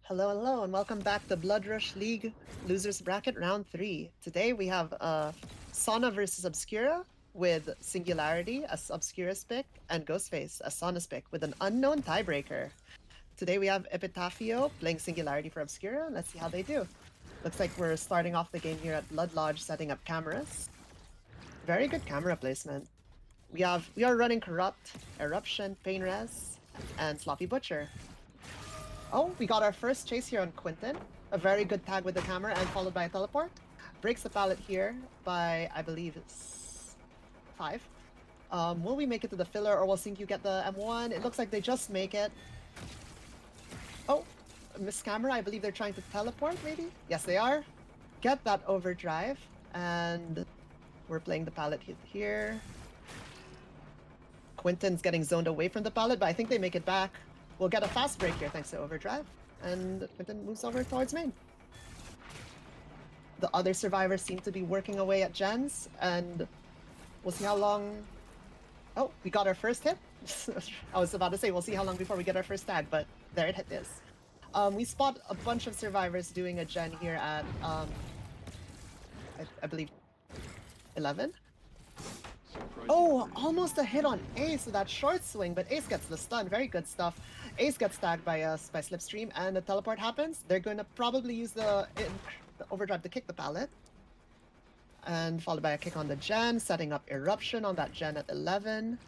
Hello, hello, and welcome back to Blood Rush League Losers Bracket Round 3. Today we have Sauna versus Obscura with Singularity as Obscura's pick and Ghostface as Sauna's pick with an unknown tiebreaker. Today we have Epitafio playing Singularity for Obscura. Let's see how they do. Looks like we're starting off the game here at Blood Lodge setting up cameras. Very good camera placement. We are running Corrupt, Eruption, Pain Res, and Sloppy Butcher. Oh, we got our first chase here on Quinton. A very good tag with the camera and followed by a teleport. Breaks the pallet here by, I believe it's 5. Will we make it to the filler or will Sync you get the M1? It looks like they just make it. Oh, Miss Camera, I believe they're trying to teleport maybe? Yes, they are. Get that overdrive and we're playing the pallet here. Quinton's getting zoned away from the pallet, but I think they make it back. We'll get a fast break here thanks to overdrive, and Quinton moves over towards main. The other survivors seem to be working away at gens, and we'll see how long... Oh, we got our first hit. I was about to say we'll see how long before we get our first tag, but there it is. We spot a bunch of survivors doing a gen here at, I believe, 11? Oh, almost a hit on Ace with that short swing, but Ace gets the stun. Very good stuff. Ace gets tagged by Slipstream, and the teleport happens. They're going to probably use the overdrive to kick the pallet. And followed by a kick on the gen, setting up Eruption on that gen at 11.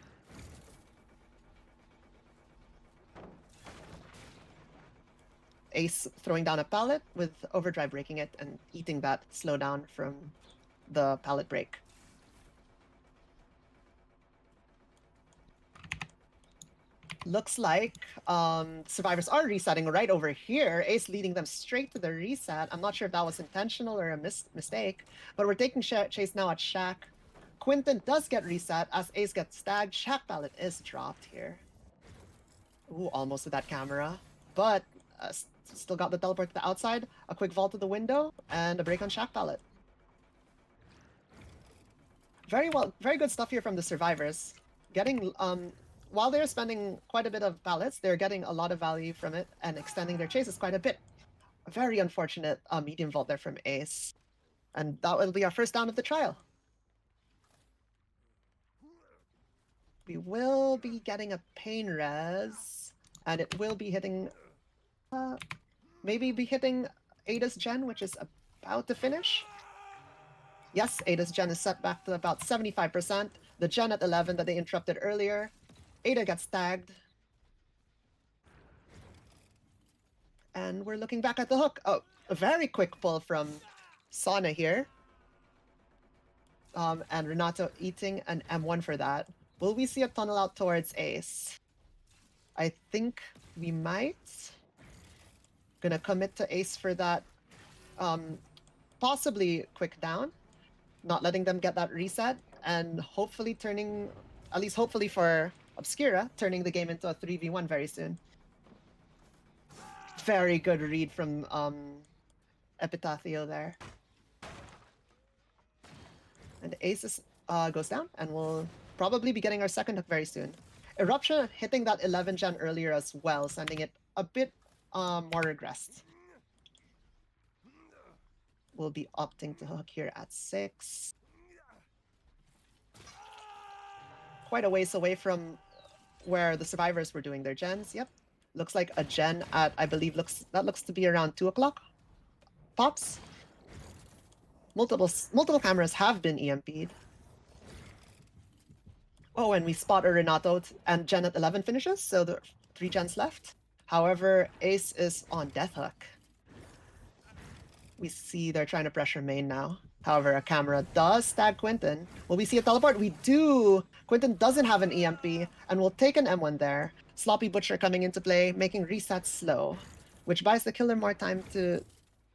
Ace throwing down a pallet with overdrive breaking it and eating that slowdown from the pallet break. Looks like survivors are resetting right over here. Ace leading them straight to the reset. I'm not sure if that was intentional or a mistake, but we're taking chase now at Shack. Quinton does get reset as Ace gets tagged. Shack pallet is dropped here. Ooh, almost with that camera, but still got the teleport to the outside. A quick vault to the window and a break on Shack pallet. Very good stuff here from the survivors. Getting while they're spending quite a bit of pallets, they're getting a lot of value from it and extending their chases quite a bit. A very unfortunate medium vault there from Ace. And that will be our first down of the trial. We will be getting a pain res, and it will be hitting, maybe be hitting Ada's gen, which is about to finish. Yes, Ada's gen is set back to about 75%. The gen at 11 that they interrupted earlier. Ada gets tagged. And we're looking back at the hook. Oh, a very quick pull from Sauna here. And Renato eating an M1 for that. Will we see a tunnel out towards Ace? I think we might. Gonna commit to Ace for that. Possibly quick down. Not letting them get that reset. And hopefully turning, at least hopefully for Obscura, turning the game into a 3v1 very soon. Very good read from Epitafio there. And Ace goes down, and we'll probably be getting our second hook very soon. Eruption hitting that 11 gen earlier as well, sending it a bit more regressed. We'll be opting to hook here at 6. Quite a ways away from where the survivors were doing their gens. Yep. Looks like a gen at, I believe, looks to be around 2 o'clock. Pops. Multiple cameras have been EMP'd. Oh, and we spot a Renato and gen at 11 finishes, so the 3 gens left. However, Ace is on death hook. We see they're trying to pressure main now. However, a camera does tag Quinton. Will we see a teleport? We do! Quinton doesn't have an EMP, and we'll take an M1 there. Sloppy Butcher coming into play, making resets slow, which buys the killer more time to,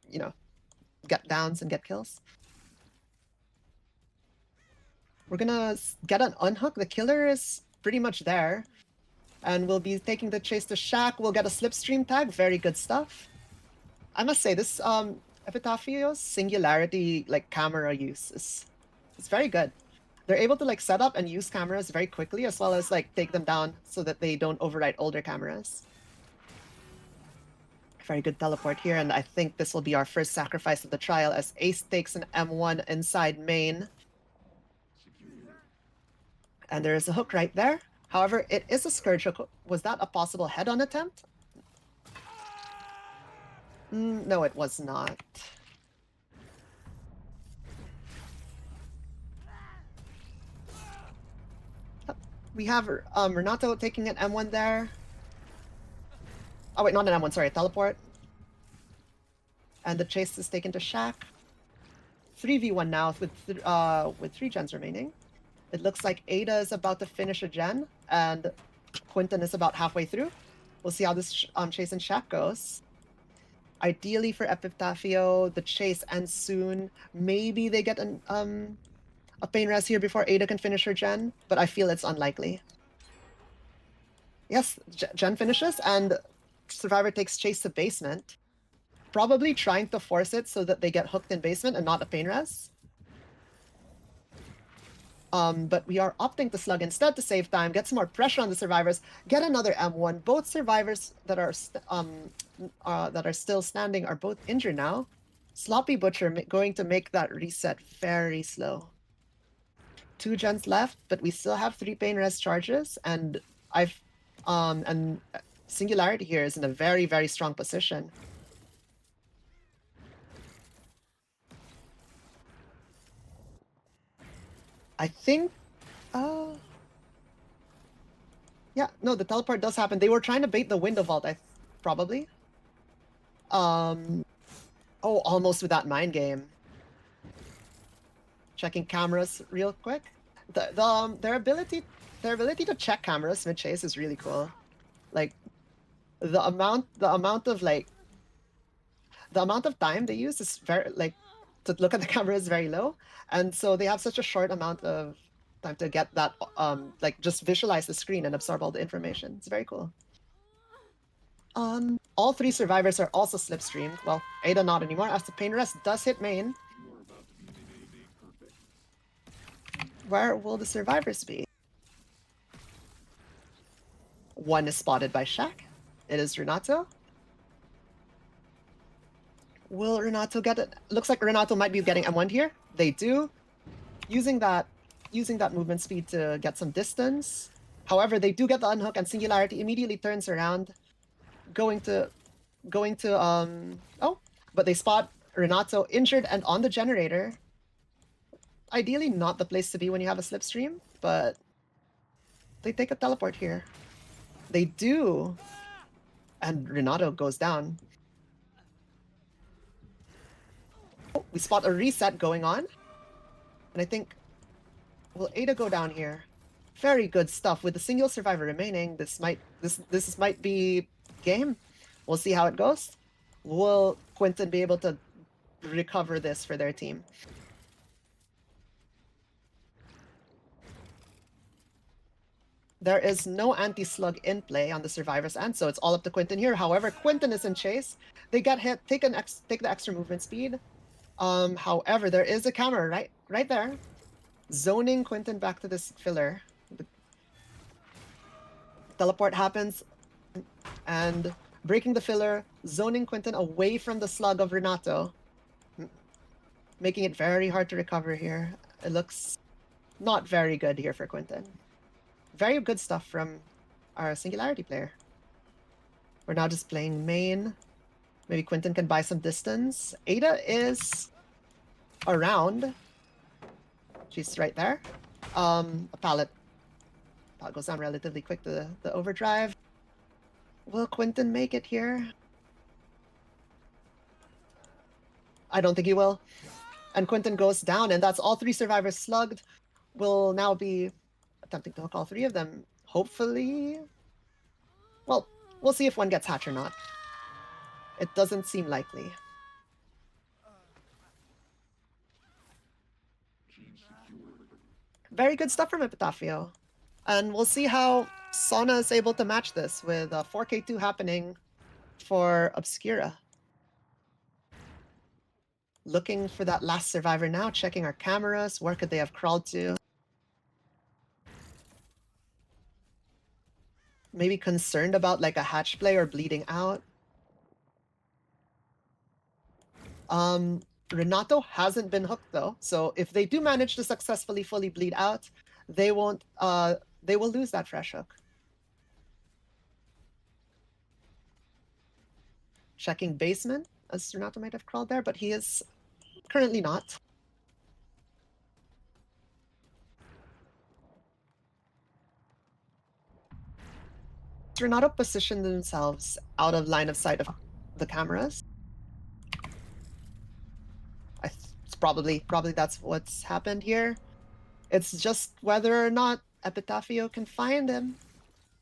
you know, get downs and get kills. We're gonna get an unhook. The killer is pretty much there. And we'll be taking the chase to Shack. We'll get a slipstream tag. Very good stuff. I must say, this Epitafio's Singularity like camera use is very good. They're able to like set up and use cameras very quickly, as well as like take them down so that they don't overwrite older cameras. Very good teleport here, and I think this will be our first sacrifice of the trial as Ace takes an M1 inside main. And there is a hook right there. However, it is a Scourge hook. Was that a possible head-on attempt? No, it was not. We have Renato taking an M1 there. Oh wait, not an M1, sorry, teleport. And the chase is taken to Shack. 3v1 now with 3 gens remaining. It looks like Ada is about to finish a gen, and Quinton is about halfway through. We'll see how this chase and Shack goes. Ideally for Epitafio, the chase ends soon. Maybe they get a pain res here before Ada can finish her gen, but I feel it's unlikely. Yes, gen finishes, and Survivor takes chase to basement. Probably trying to force it so that they get hooked in basement and not a pain res. But we are opting to slug instead to save time, get some more pressure on the survivors, get another M1. Both survivors that are still standing are both injured now. Sloppy Butcher going to make that reset very slow. 2 gens left, but we still have 3 pain res charges, and Singularity here is in a very, very strong position. I think, yeah, no, the teleport does happen. They were trying to bait the window vault, probably. Oh, almost with that mind game. Checking cameras real quick. Their ability to check cameras mid chase is really cool. Like the amount of time they use is very to look at the camera is very low, and so they have such a short amount of time to get that just visualize the screen and absorb all the information. It's very cool. All 3 survivors are also slipstreamed. Well, Ada not anymore, as the pain rest does hit main. Where will the survivors be? One is spotted by Shack. It is Renato. Will Renato get it? Looks like Renato might be getting M1 here. They do. Using that movement speed to get some distance. However, they do get the unhook, and Singularity immediately turns around, going to oh, but they spot Renato injured and on the generator. Ideally not the place to be when you have a slipstream, but they take a teleport here. They do. And Renato goes down. Oh, we spot a reset going on. And I think, will Ada go down here? Very good stuff. With a single survivor remaining, this might be game. We'll see how it goes. Will Quinton be able to recover this for their team? There is no anti-slug in play on the survivors end, so it's all up to Quinton here. However, Quinton is in chase. They get hit, take the extra movement speed. However, there is a camera right there, zoning Quinton back to this filler. The teleport happens, and breaking the filler, zoning Quinton away from the slug of Renato, making it very hard to recover here. It looks not very good here for Quinton. Very good stuff from our Singularity player. We're now just playing main. Maybe Quinton can buy some distance. Ada is around. She's right there. A pallet goes down relatively quick to the overdrive. Will Quinton make it here? I don't think he will. And Quinton goes down, and that's all 3 survivors slugged. Will now be attempting to hook all 3 of them. Hopefully, well, we'll see if one gets hatched or not. It doesn't seem likely. Very good stuff from Epitafio. And we'll see how Sauna is able to match this with 4K2 happening for Obscura. Looking for that last survivor now, checking our cameras. Where could they have crawled to? Maybe concerned about like a hatch play or bleeding out. Renato hasn't been hooked though, so if they do manage to successfully fully bleed out, they won't. They will lose that fresh hook. Checking basement, as Renato might have crawled there, but he is currently not. Renato positioned themselves out of line of sight of the cameras. It's probably that's what's happened here. It's just whether or not Epitaphio can find him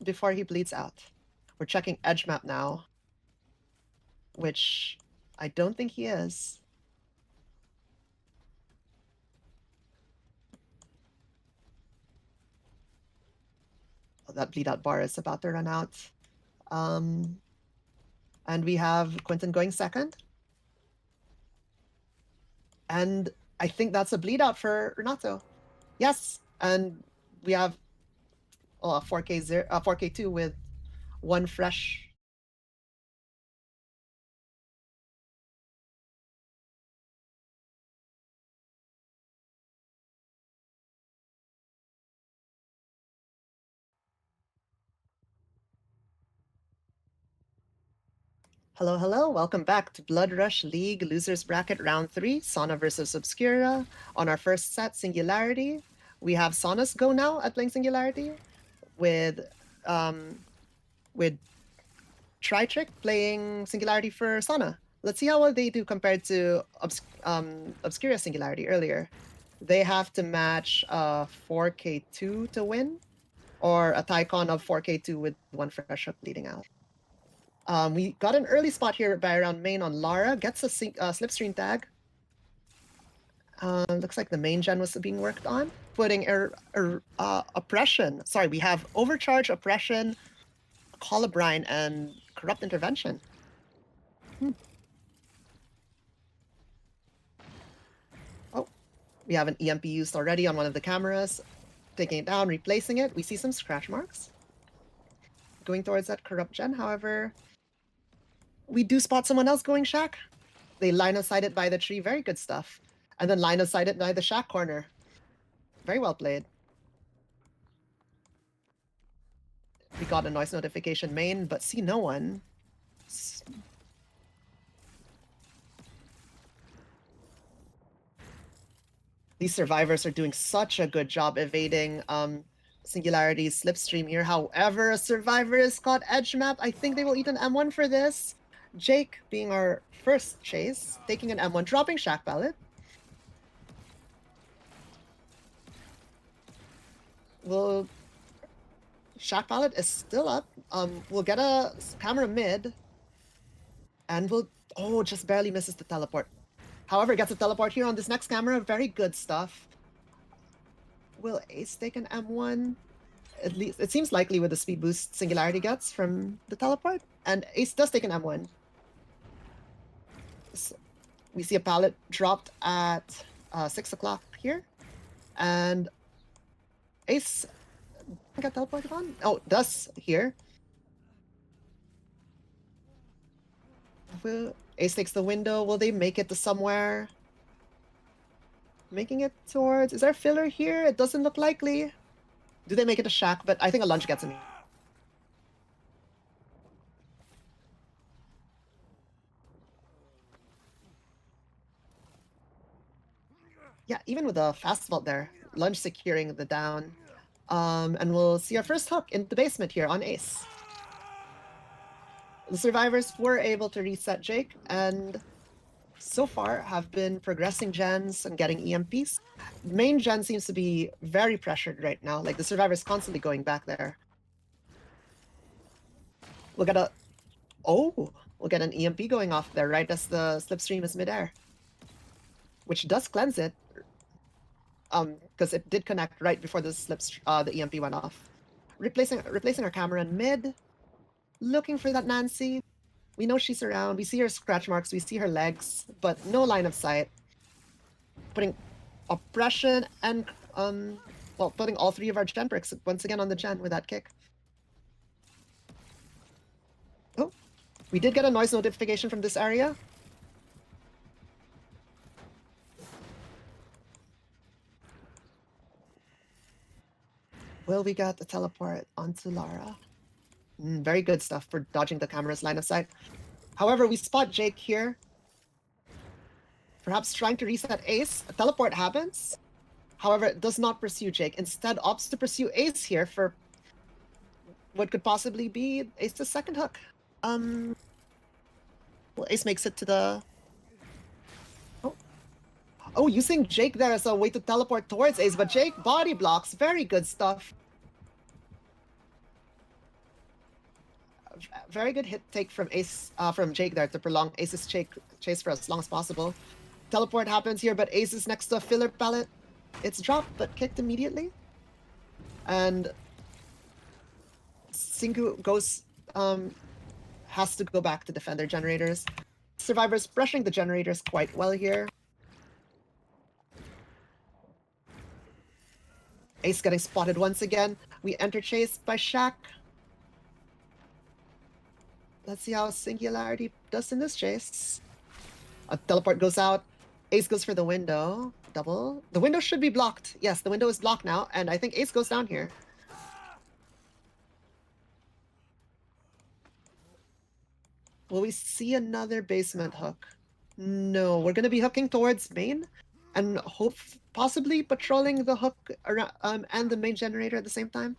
before he bleeds out. We're checking edge map now, which I don't think he is. Oh, that bleed out bar is about to run out. And we have Quentin going second. And I think that's a bleed out for Renato. Yes, and we have 4K2 with one fresh. Hello, hello. Welcome back to Blood Rush League Losers Bracket Round 3, Sauna versus Obscura. On our first set, Singularity. We have Sauna's go now at playing Singularity with Tri-Trick playing Singularity for Sauna. Let's see how well they do compared to Obscura Singularity earlier. They have to match 4K2 to win, or a Tycon of 4K2 with one fresh hook leading out. We got an early spot here by around main on Lara. Gets a slipstream tag. Looks like the main gen was being worked on. Putting oppression. Sorry, we have overcharge, oppression, Colubrine, and corrupt intervention. Oh, we have an EMP used already on one of the cameras. Taking it down, replacing it. We see some scratch marks. Going towards that corrupt gen, however, we do spot someone else going shack. They line of sight it by the tree. Very good stuff. And then line of sight it by the shack corner. Very well played. We got a noise notification main, but see no one. These survivors are doing such a good job evading Singularity's slipstream here. However, a survivor is caught edge map. I think they will eat an M1 for this. Jake being our first chase, taking an M1, dropping Shack Pallet. Shack Pallet is still up. We'll get a camera mid. And we'll just barely misses the teleport. However, gets a teleport here on this next camera. Very good stuff. Will Ace take an M1? At least it seems likely with the speed boost Singularity gets from the teleport. And Ace does take an M1. So we see a pallet dropped at 6 o'clock here. And Ace got teleported on? Oh, does here. Ace takes the window. Will they make it to somewhere? Making it towards... Is there a filler here? It doesn't look likely. Do they make it a shack? But I think a lunge gets him. Yeah, even with a fast vault there. Lunge securing the down. And we'll see our first hook in the basement here on Ace. The survivors were able to reset Jake, and so far have been progressing gens and getting EMPs. Main gen seems to be very pressured right now. Like, the survivor's constantly going back there. We'll get we'll get an EMP going off there right as the slipstream is midair. Which does cleanse it. Because it did connect right before the EMP went off. Replacing our camera in mid. Looking for that Nancy. We know she's around. We see her scratch marks. We see her legs, but no line of sight. Putting oppression and putting all three of our gen bricks once again on the gen with that kick. Oh, we did get a noise notification from this area. Will we get the teleport onto Lara? Very good stuff for dodging the camera's line of sight. However, we spot Jake here. Perhaps trying to reset Ace. A teleport happens. However, it does not pursue Jake. Instead, opts to pursue Ace here for what could possibly be Ace's second hook. Well, Ace makes it to the... Oh, using Jake there as a way to teleport towards Ace, but Jake body blocks. Very good stuff. Very good hit take from Ace, from Jake there to prolong Ace's chase for as long as possible. Teleport happens here, but Ace is next to a filler pallet. It's dropped, but kicked immediately. And Singu goes, has to go back to defend their generators. Survivors pressuring the generators quite well here. Ace getting spotted once again. We enter chase by Shaq. Let's see how Singularity does in this chase. A teleport goes out. Ace goes for the window. Double. The window should be blocked. Yes, the window is blocked now, and I think Ace goes down here. Will we see another basement hook? No, we're going to be hooking towards main and hope possibly patrolling the hook around, and the main generator at the same time.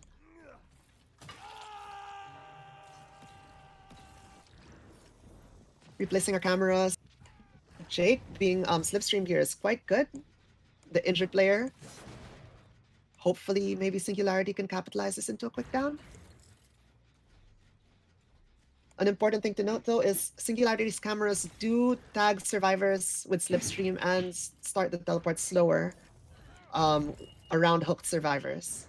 Replacing our cameras. Jake being slipstreamed here is quite good. The injured player. Hopefully, maybe Singularity can capitalize this into a quick down. An important thing to note, though, is Singularity's cameras do tag survivors with slipstream and start the teleport slower around hooked survivors.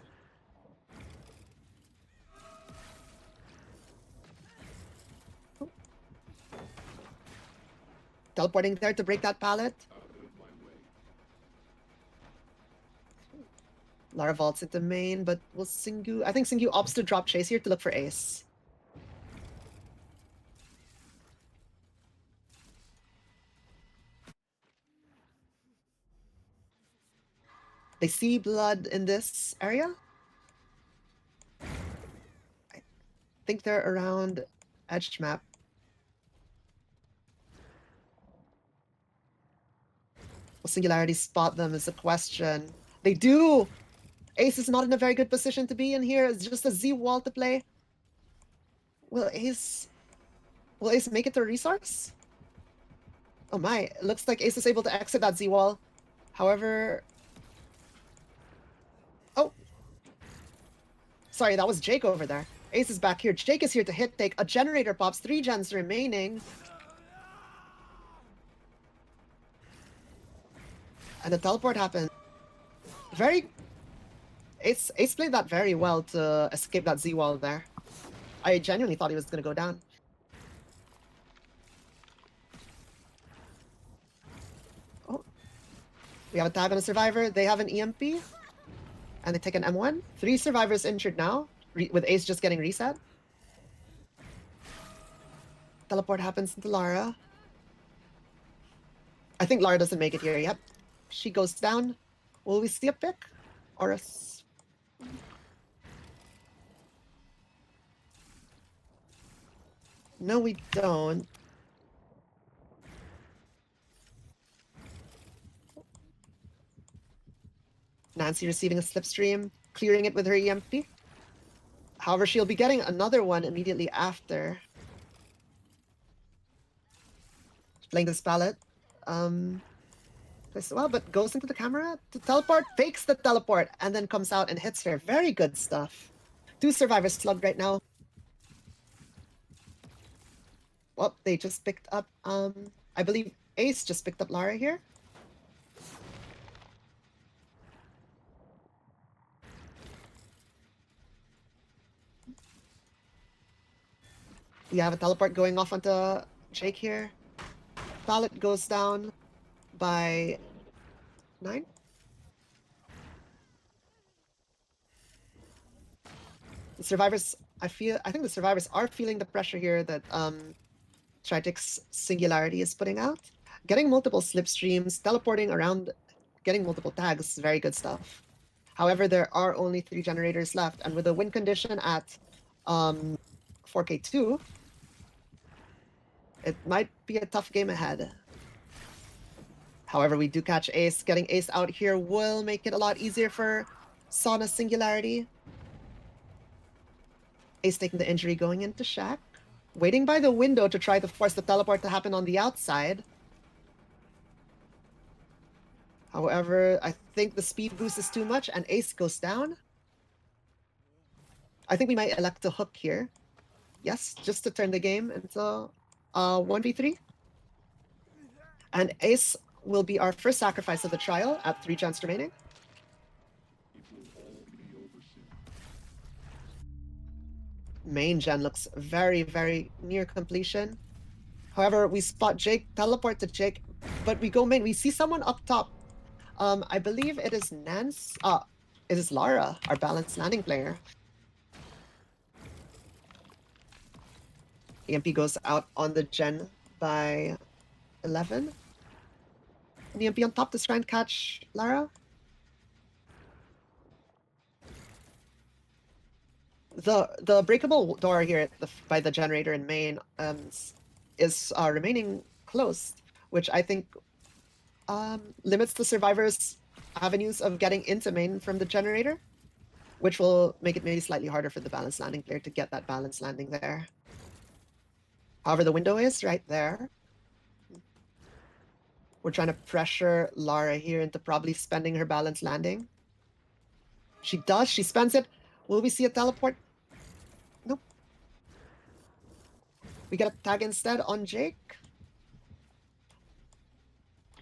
Teleporting there to break that pallet. Lara vaults into main, but will Singu... I think Singu opts to drop chase here to look for Ace. They see blood in this area. I think they're around edge map. Will Singularity spot them is a question. They do! Ace is not in a very good position to be in here. It's just a Z wall to play. Will Ace make it to a resource? Oh my, it looks like Ace is able to exit that Z wall. However... Oh! Sorry, that was Jake over there. Ace is back here. Jake is here to hit take. A generator pops. 3 gens remaining. And the teleport happens. Ace played that very well to escape that Z wall there. I genuinely thought he was going to go down. Oh. We have a tag on a survivor. They have an EMP. And they take an M1. 3 survivors injured now, with Ace just getting reset. Teleport happens into Lara. I think Lara doesn't make it here. Yep. She goes down. Will we see a pick? Or a... No, we don't. Nancy receiving a slipstream, clearing it with her EMP. However, she'll be getting another one immediately after. Playing this pallet. Plays well, but goes into the camera to teleport, fakes the teleport, and then comes out and hits her. Very good stuff. 2 survivors slugged right now. Well, they just picked up, I believe Ace just picked up Lara here. We have a teleport going off onto Jake here. Pallet goes down by 9. The survivors, I think the survivors are feeling the pressure here that Tritic's Singularity is putting out. Getting multiple slipstreams, teleporting around, getting multiple tags, very good stuff. However, there are only 3 generators left, and with a win condition at 4K2, it might be a tough game ahead. However, we do catch Ace. Getting Ace out here will make it a lot easier for Sauna Singularity. Ace taking the injury, going into Shack. Waiting by the window to try to force the teleport to happen on the outside. However, I think the speed boost is too much, and Ace goes down. I think we might elect to hook here. Yes, just to turn the game into 1v3. And Ace will be our first sacrifice of the trial at 3 gens remaining. Main gen looks very, very near completion. However, we spot Jake, teleport to Jake, but we go main. We see someone up top. I believe it is Nance. It is Lara, our balanced landing player. EMP goes out on the gen by 11. And EMP on top to try and catch Lara. The breakable door here by the generator in main is remaining closed, which I think limits the survivors' avenues of getting into main from the generator, which will make it maybe slightly harder for the balanced landing player to get that balanced landing there. However, the window is right there. We're trying to pressure Lara here into probably spending her balanced landing. She does. She spends it. Will we see a teleport? Nope. We get a tag instead on Jake.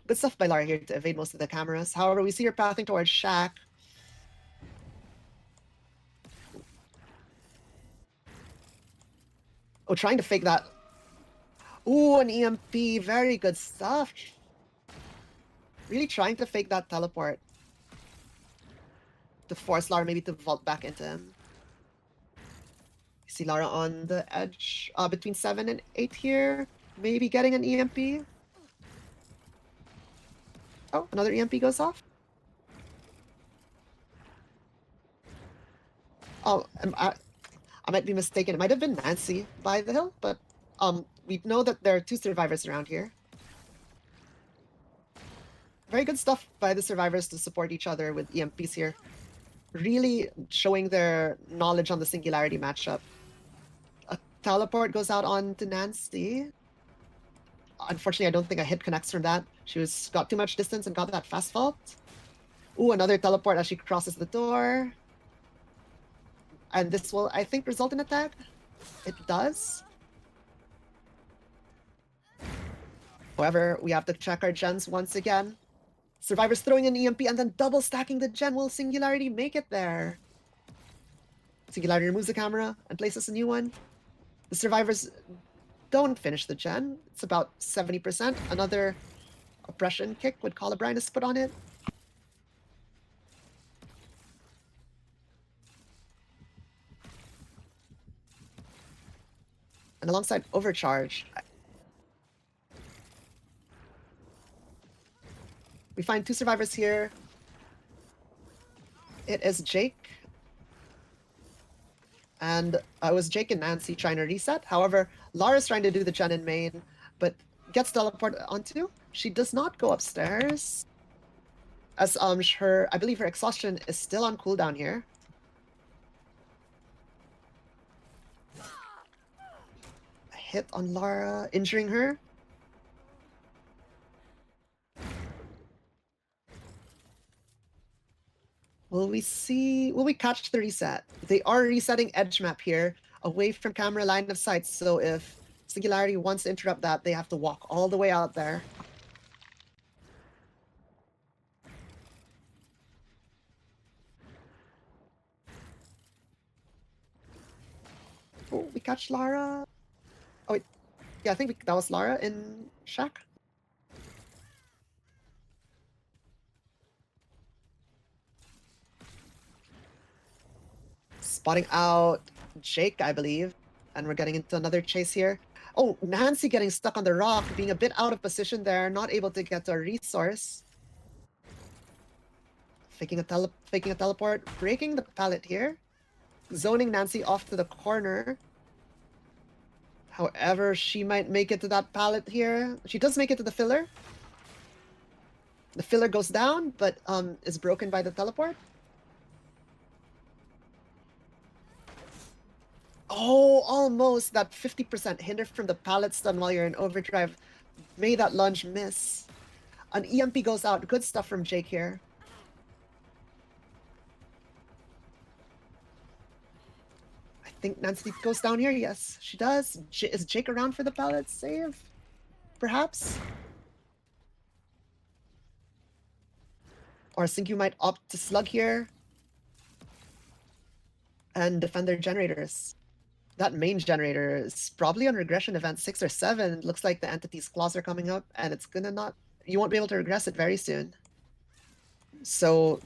Good stuff by Lara here to evade most of the cameras. However, we see her pathing towards Shack. Oh, trying to fake that. Ooh, an EMP. Very good stuff. Really trying to fake that teleport. To force Lara maybe to vault back into him. You see Lara on the edge between 7 and 8 here. Maybe getting an EMP. Oh, another EMP goes off. Oh, I might be mistaken. It might have been Nancy by the hill, but we know that there are 2 survivors around here. Very good stuff by the survivors to support each other with EMPs here. Really showing their knowledge on the Singularity matchup. A teleport goes out on to Nancy. Unfortunately, I don't think a hit connects from that. She got too much distance and got that fast vault. Ooh, another teleport as she crosses the door. And this will, I think, result in a tag. It does. However, we have to check our gens once again. Survivors throwing an EMP and then double stacking the gen. Will Singularity make it there? Singularity removes the camera and places a new one. The survivors don't finish the gen. It's about 70%. Another oppression kick with Colibrinus put on it. And alongside Overcharge, we find 2 survivors here. It is Jake. And it was Jake and Nancy trying to reset. However, Lara's trying to do the gen in main, but gets teleported onto. She does not go upstairs. As I believe her exhaustion is still on cooldown here. A hit on Lara, injuring her. Will we catch the reset? They are resetting edge map here, away from camera line of sight, so if Singularity wants to interrupt that, they have to walk all the way out there. Oh, we catch Lara. Oh, wait. Yeah, I think that was Lara in Shack. Spotting out Jake, I believe. And we're getting into another chase here. Oh, Nancy getting stuck on the rock, being a bit out of position there, not able to get to a resource. Faking a teleport, breaking the pallet here. Zoning Nancy off to the corner. However, she might make it to that pallet here. She does make it to the filler. The filler goes down, but is broken by the teleport. Oh, almost. That 50% hinder from the pallet stun while you're in overdrive. May that lunge miss. An EMP goes out. Good stuff from Jake here. I think Nancy goes down here. Yes, she does. Is Jake around for the pallet save? Perhaps? Or I think you might opt to slug here and defend their generators. That main generator is probably on regression event 6 or 7. It looks like the entity's claws are coming up, and it's gonna not... You won't be able to regress it very soon. So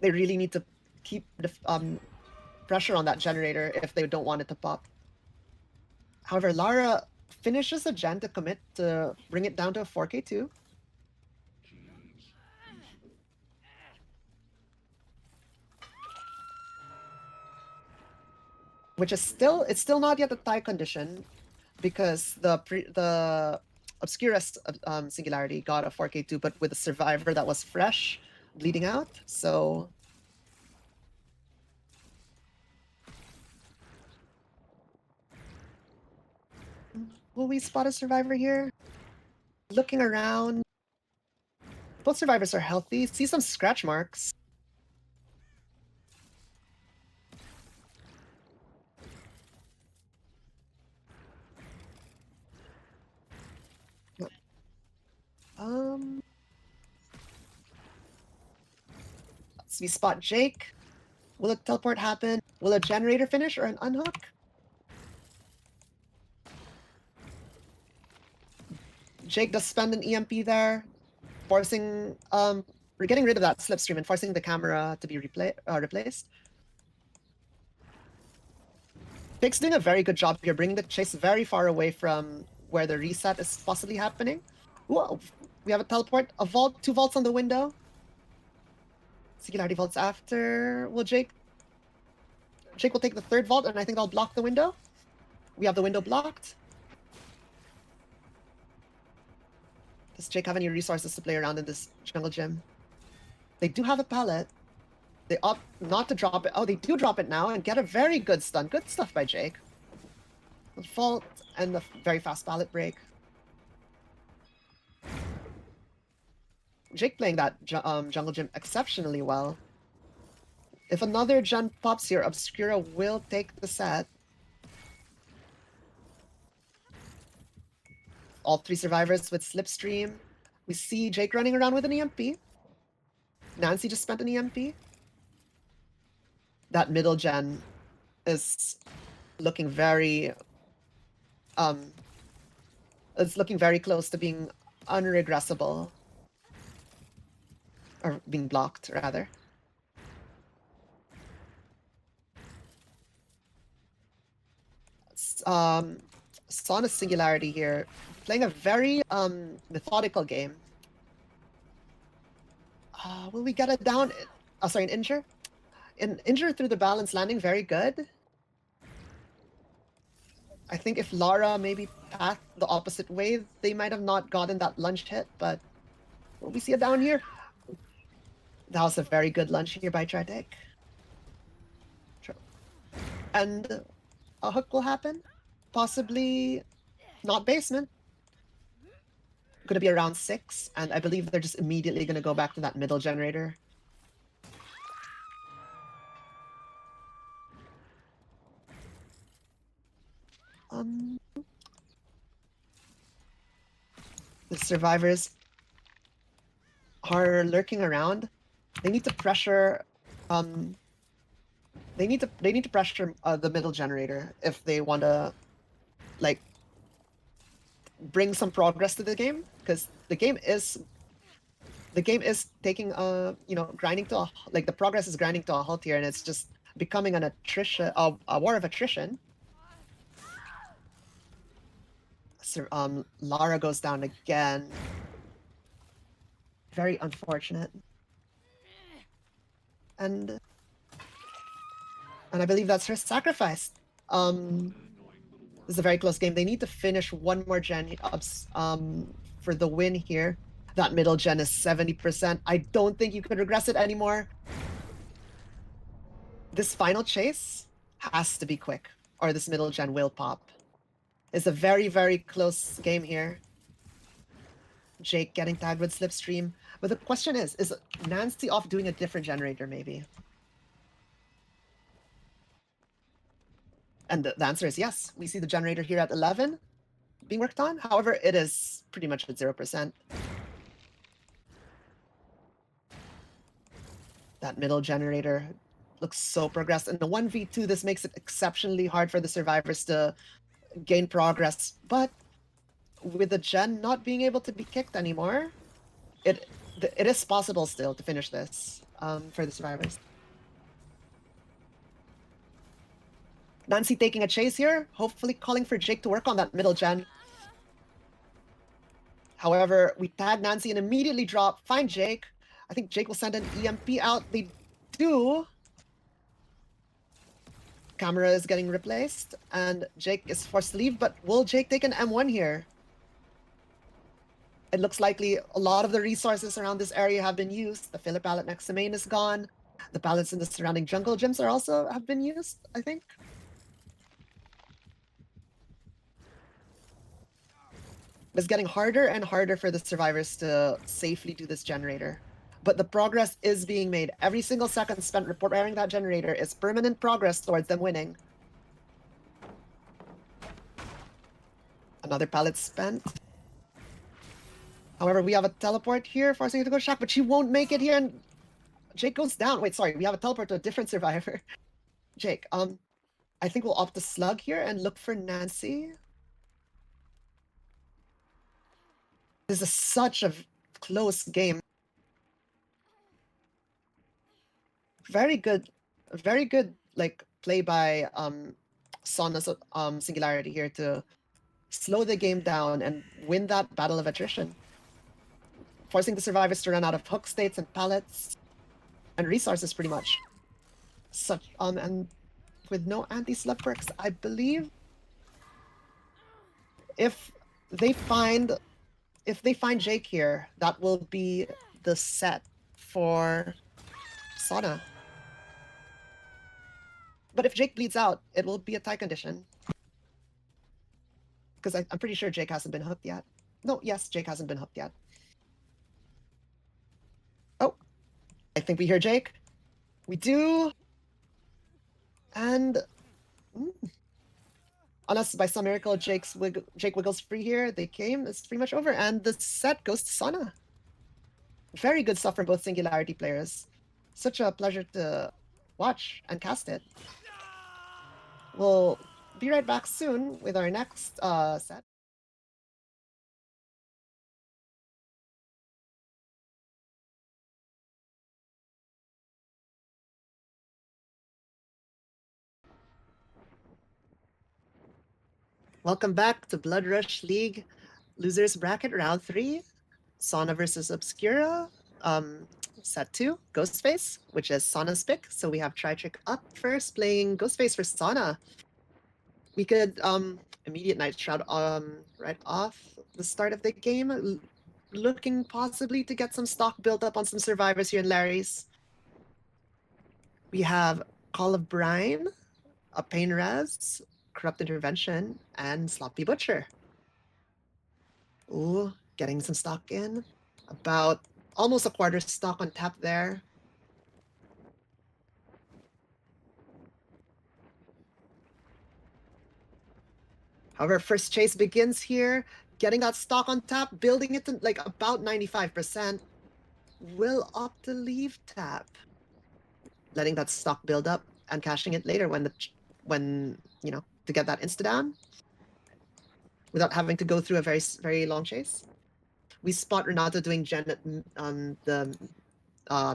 they really need to keep the pressure on that generator if they don't want it to pop. However, Lara finishes a gen to commit to bring it down to a 4K2. Which is still, it's still not yet a tie condition because the Obscura Singularity got a 4K2, but with a survivor that was fresh, bleeding out, so... Will we spot a survivor here? Looking around. Both survivors are healthy. See some scratch marks. Let's see, spot Jake. Will a teleport happen? Will a generator finish or an unhook? Jake does spend an EMP there, forcing we're getting rid of that slipstream and forcing the camera to be replaced. Jake's doing a very good job here, bringing the chase very far away from where the reset is possibly happening. Whoa, we have a teleport, a vault, 2 vaults on the window. Singularity vaults after. Will Jake will take the 3rd vault, and I think I'll block the window. We have the window blocked. Does Jake have any resources to play around in this jungle gym? They do have a pallet. They opt not to drop it. Oh, they do drop it now and get a very good stun. Good stuff by Jake. The fault and the very fast pallet break. Jake playing that jungle gym exceptionally well. If another gen pops here, Obscura will take the set. All 3 survivors with Slipstream. We see Jake running around with an EMP. Nancy just spent an EMP. That middle gen is looking very... it's looking very close to being unregressible. Or being blocked, rather. Sauna's Singularity here, playing a very methodical game. Will we get it down? Oh, sorry, an injure? An injure through the balance landing, very good. I think if Lara maybe pathed the opposite way, they might have not gotten that lunge hit, but will we see it down here? That was a very good lunge here by Tritic. And a hook will happen. Possibly not basement. Gonna be around 6, and I believe they're just immediately gonna go back to that middle generator. The survivors are lurking around. They need to pressure they need to pressure the middle generator if they want to like bring some progress to the game, because the game is taking you know, grinding to a, like, the progress is grinding to a halt here, and it's just becoming an attrition, a war of attrition. So, Lara goes down again. Very unfortunate. And I believe that's her sacrifice. This is a very close game. They need to finish one more gen for the win here. That middle gen is 70%. I don't think you could regress it anymore. This final chase has to be quick, or this middle gen will pop. It's a very, very close game here. Jake getting tagged with Slipstream. But the question is Nancy off doing a different generator, maybe? And the answer is yes. We see the generator here at 11 being worked on. However, it is pretty much at 0%. That middle generator looks so progressed. In the 1v2, this makes it exceptionally hard for the survivors to gain progress. But with the gen not being able to be kicked anymore, it is possible still to finish this for the survivors. Nancy taking a chase here, hopefully calling for Jake to work on that middle gen. However, we tag Nancy and immediately drop, find Jake. I think Jake will send an EMP out. They do. Camera is getting replaced, and Jake is forced to leave, but will Jake take an M1 here? It looks likely a lot of the resources around this area have been used. The filler pallet next to main is gone. The pallets in the surrounding jungle gyms are also have been used, I think. It's getting harder and harder for the survivors to safely do this generator. But the progress is being made. Every single second spent repairing that generator is permanent progress towards them winning. Another pallet spent. However, we have a teleport here, forcing her to go shack, but she won't make it here, and Jake goes down. Wait, sorry, we have a teleport to a different survivor. Jake, I think we'll opt to slug here and look for Nancy. This is such a close game. Very good, like play by Sauna's Singularity here to slow the game down and win that battle of attrition, forcing the survivors to run out of hook states and pallets and resources pretty much. Such and with no anti-slug perks, I believe if they find Jake here, that will be the set for Sauna. But if Jake bleeds out, it will be a tie condition. Because I'm pretty sure Jake hasn't been hooked yet. No, yes, Jake hasn't been hooked yet. Oh, I think we hear Jake. We do. And unless by some miracle Jake wiggles free here, they came, it's pretty much over. And the set goes to Sauna. Very good stuff from both Singularity players. Such a pleasure to watch and cast it. We'll be right back soon with our next set. Welcome back to Blood Rush League Losers Bracket Round 3. Sauna versus Obscura. Set 2, Ghostface, which is Sauna's pick. So we have Tri-Trick up first, playing Ghostface for Sauna. We could immediate Night Shroud right off the start of the game, looking possibly to get some stock built up on some survivors here in Larry's. We have Call of Brine, a Pain Res, Corrupt Intervention, and Sloppy Butcher. Ooh, getting some stock in. About almost a quarter stock on tap there. However, first chase begins here. Getting that stock on tap, building it to like about 95%. Will opt to leave tap. Letting that stock build up and cashing it later when you know, to get that insta down without having to go through a very long chase. We spot Renato doing gen on the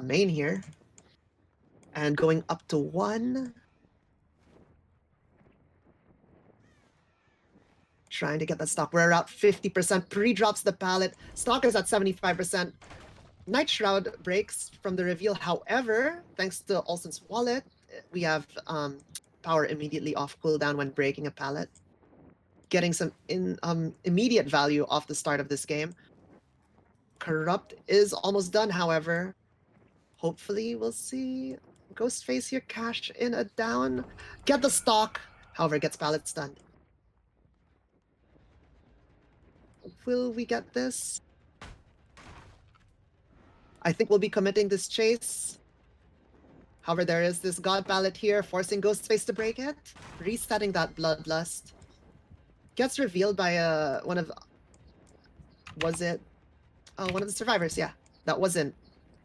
main here and going up to 1. Trying to get that stock. We're around 50%. Pre-drops the pallet. Stock is at 75%. Night Shroud breaks from the reveal. However, thanks to Olsen's wallet, we have power immediately off cooldown when breaking a pallet, getting some immediate value off the start of this game. Corrupt is almost done, however. Hopefully, we'll see Ghostface here cash in a down. Get the stock. However, gets pallet stunned. Will we get this? I think we'll be committing this chase. However, there is this God Pallet here, forcing Ghostface to break it. Resetting that Bloodlust. Gets revealed by one of... Was it? Oh, one of the survivors, yeah. That wasn't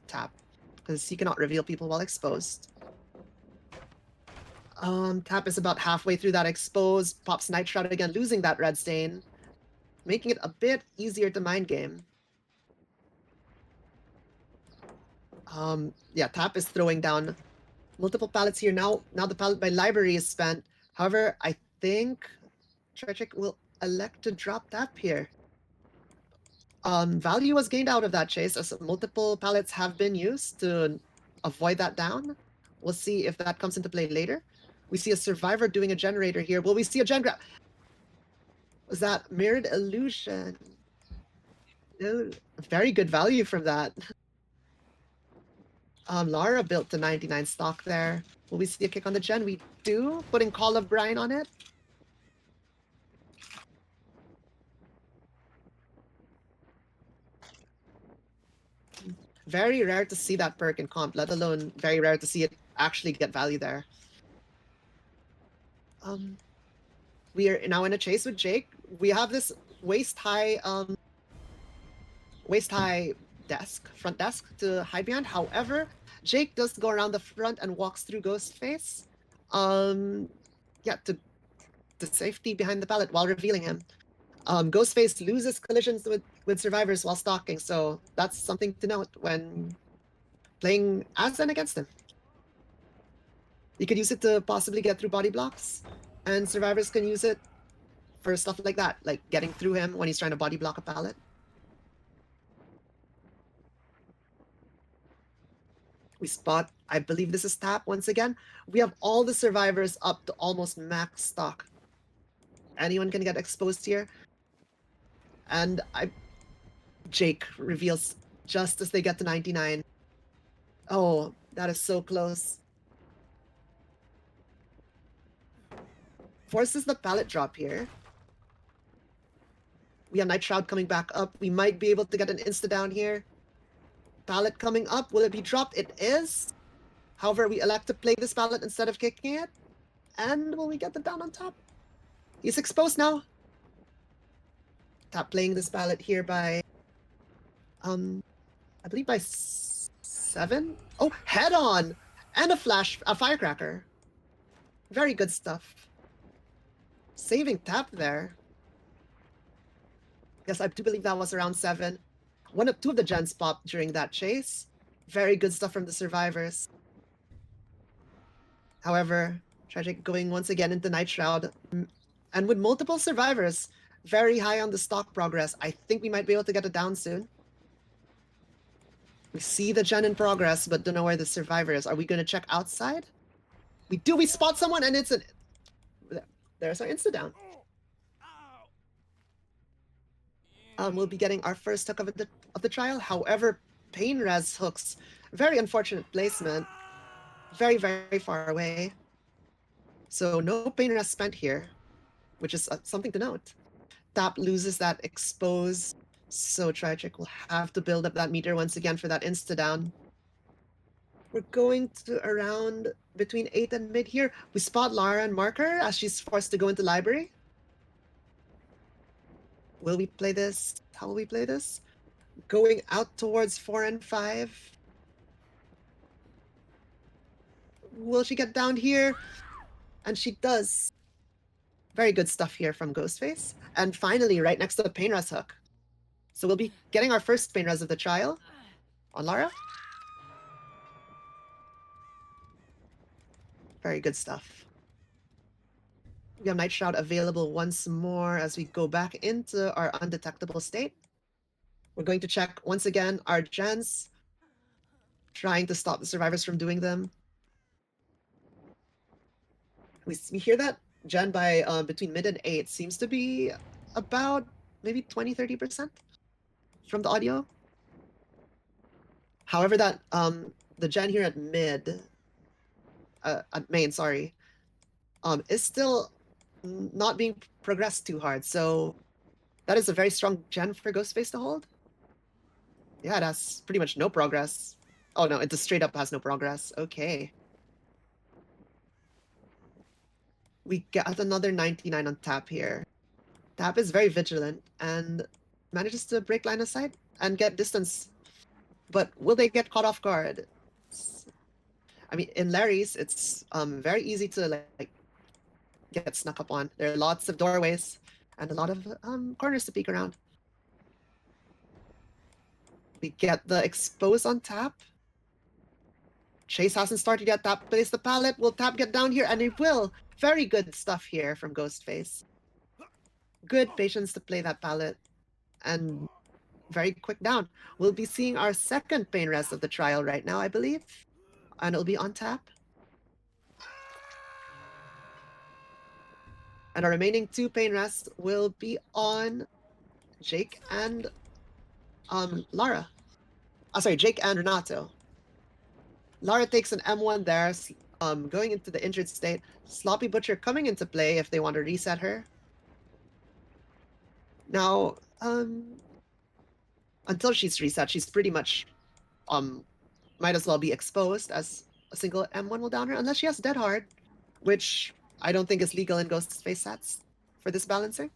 Tap. Because he cannot reveal people while exposed. Tap is about halfway through that expose. Pops Night Shroud again, losing that red stain. Making it a bit easier to mind game. Yeah, Tap is throwing down multiple pallets here. Now the pallet by Library is spent. However, I think Tragic will elect to drop Tap here. Value was gained out of that chase as multiple pallets have been used to avoid that down. We'll see if that comes into play later. We see a survivor doing a generator here. Will we see a gen grab? Was that Mirrored Illusion? No, very good value from that. Lara built the 99 stock there. Will we see a kick on the gen? We do, putting Call of Brine on it. Very rare to see that perk in comp, let alone very rare to see it actually get value there. We are now in a chase with Jake. We have this waist-high desk, front desk to hide behind. However, Jake does go around the front and walks through Ghostface. Yeah, to safety behind the pallet while revealing him. Ghostface loses collisions with survivors while stalking, so that's something to note when playing as and against him. You could use it to possibly get through body blocks, and survivors can use it for stuff like that, like getting through him when he's trying to body block a pallet. We spot, I believe this is Tap once again. We have all the survivors up to almost max stock. Anyone can get exposed here. And Jake reveals just as they get to 99. Oh, that is so close. Forces the pallet drop here. We have Night Shroud coming back up. We might be able to get an insta-down here. Pallet coming up. Will it be dropped? It is. However, we elect to play this pallet instead of kicking it. And will we get the down on top? He's exposed now. Tap playing this pallet here by... I believe by 7? Oh, head on! And a firecracker. Very good stuff. Saving Tap there. Yes, I do believe that was around 7. Two of the gens popped during that chase. Very good stuff from the survivors. However, Tragic going once again into Night Shroud. And with multiple survivors, very high on the stock progress. I think we might be able to get it down soon. We see the gen in progress, but don't know where the survivor is. Are we going to check outside? We do. We spot someone, and it's an... There's our insta-down. We'll be getting our first hook of the trial. However, Pain Res hooks. Very unfortunate placement. Very, very far away. So no Pain Res spent here, which is something to note. Tap loses that expose, so Tragic will have to build up that meter once again for that insta-down. We're going to around between 8 and mid here. We spot Lara and Marker as she's forced to go into Library. Will we play this? How will we play this? Going out towards 4 and 5. Will she get down here? And she does. Very good stuff here from Ghostface. And finally, right next to the Pain Res hook. So we'll be getting our first Pain Res of the trial on Lara. Very good stuff. We have Night Shroud available once more as we go back into our undetectable state. We're going to check once again our gens, trying to stop the survivors from doing them. We hear that gen by between mid and 8 seems to be about maybe 20-30% from the audio. However, that the gen here at mid, at main, sorry, is still not being progressed too hard. So that is a very strong gen for Ghostface to hold. Yeah, it has pretty much no progress. Oh no, it just straight up has no progress. Okay. We got another 99 on tap here. Tap is very vigilant and manages to break line of sight and get distance. But will they get caught off guard? I mean, in Larry's, it's very easy to like get snuck up on. There are lots of doorways and a lot of corners to peek around. We get the expose on tap. Chase hasn't started yet. Tap plays the pallet. Will Tap get down here? And it will. Very good stuff here from Ghostface. Good patience to play that pallet. And very quick down. We'll be seeing our second pain rest of the trial right now, I believe. And it'll be on tap. And our remaining 2 pain rests will be on Jake and Lara. Oh, sorry, Jake and Renato. Lara takes an M1 there, going into the injured state. Sloppy Butcher coming into play if they want to reset her. Now, until she's reset, she's pretty much might as well be exposed, as a single M1 will down her, unless she has Dead Hard, which I don't think is legal in Ghostface sets for this balancer.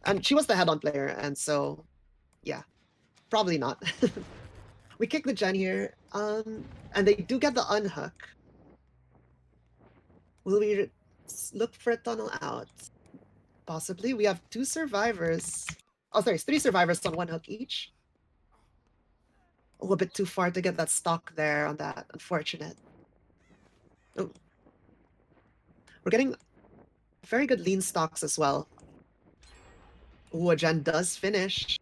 And she was the head-on player, and so, yeah, probably not. We kick the gen here, and they do get the unhook. Will we look for a tunnel out? Possibly. We have 2 survivors. Oh, sorry, 3 survivors on 1 hook each. A bit too far to get that stock there on that. Unfortunate. Oh. We're getting very good lean stocks as well. Ooh, a gen does finish.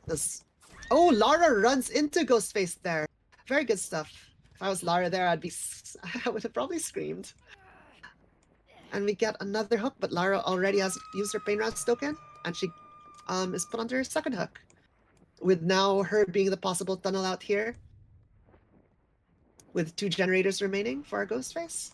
This. Oh, Lara runs into Ghostface there. Very good stuff. If I was Lara there, I would have probably screamed. And we get another hook, but Lara already has used her Pain Rats token, and she is put onto her second hook. With now her being the possible tunnel out here. With 2 generators remaining for our Ghostface.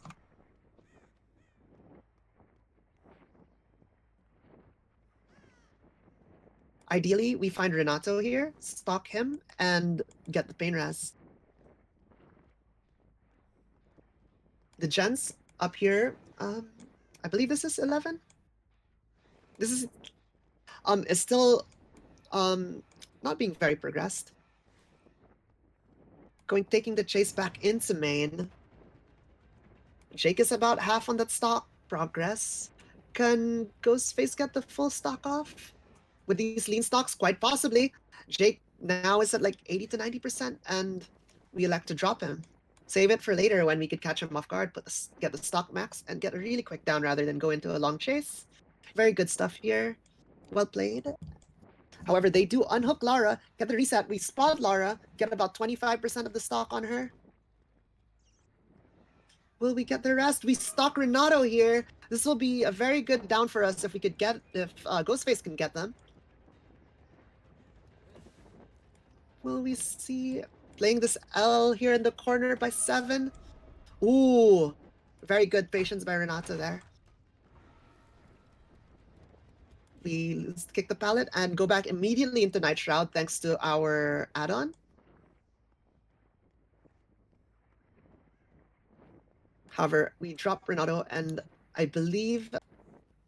Ideally, we find Renato here, stalk him, and get the Pain Ras. The gens up here, I believe this is 11. This is still not being very progressed. Taking the chase back into main. Jake is about half on that stock progress. Can Ghostface get the full stock off? With these lean stocks, quite possibly. Jake now is at like 80 to 90%, and we elect to drop him. Save it for later when we could catch him off guard, get the stock max, and get a really quick down rather than go into a long chase. Very good stuff here. Well played. However, they do unhook Lara, get the reset. We spot Lara, get about 25% of the stock on her. Will we get the rest? We stalk Renato here. This will be a very good down for us if Ghostface can get them. Will we see playing this L here in the corner by 7? Ooh, very good patience by Renato there. We kick the pallet and go back immediately into Night Shroud thanks to our add-on. However, we drop Renato, and I believe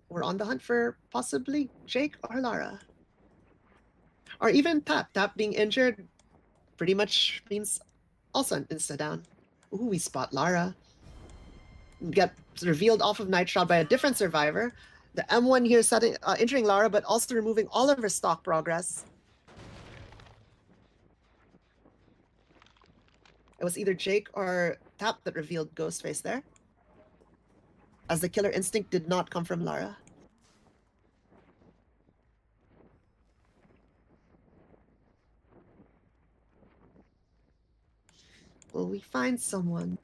we're on the hunt for possibly Jake or Lara. Or even Tap. Tap being injured pretty much means also insta-down. Ooh, we spot Lara. Get revealed off of Night Shroud by a different survivor. The M1 here injuring Lara, but also removing all of her stock progress. It was either Jake or Tap that revealed Ghostface there, as the killer instinct did not come from Lara. we find someone?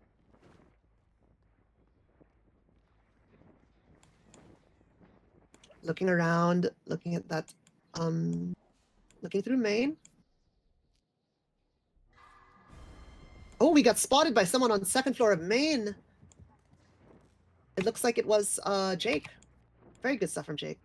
Looking around, looking at that, looking through main. Oh, we got spotted by someone on the second floor of main. It looks like it was Jake. Very good stuff from Jake.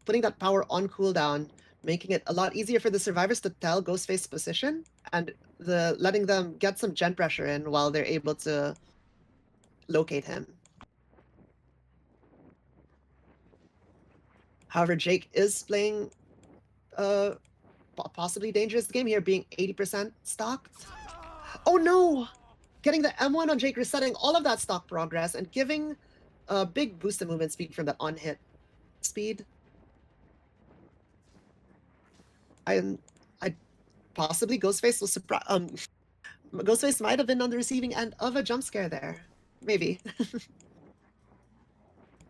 Putting that power on cooldown, making it a lot easier for the survivors to tell Ghostface's position, and letting them get some gen pressure in while they're able to locate him. However, Jake is playing a possibly dangerous game here, being 80% stocked. Oh no! Getting the M1 on Jake, resetting all of that stock progress and giving a big boost in movement speed from that on-hit speed. I possibly Ghostface was surprised. Ghostface might have been on the receiving end of a jump scare there, maybe.